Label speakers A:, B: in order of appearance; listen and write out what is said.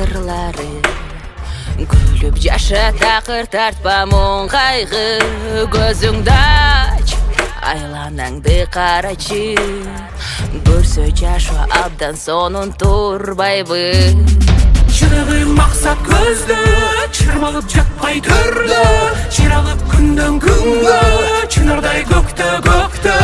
A: сырлары. Күліп жаша тақыр тартпа мұң қайғы. Көзіңді ач, айланаңды қарачы. Көрсө жаша абдан сонун турбайбы.
B: Шырағы мақсат көзді, шырмалып жатпай түрлі. Шыралып күнден күнгі, шынардай көкті көкті.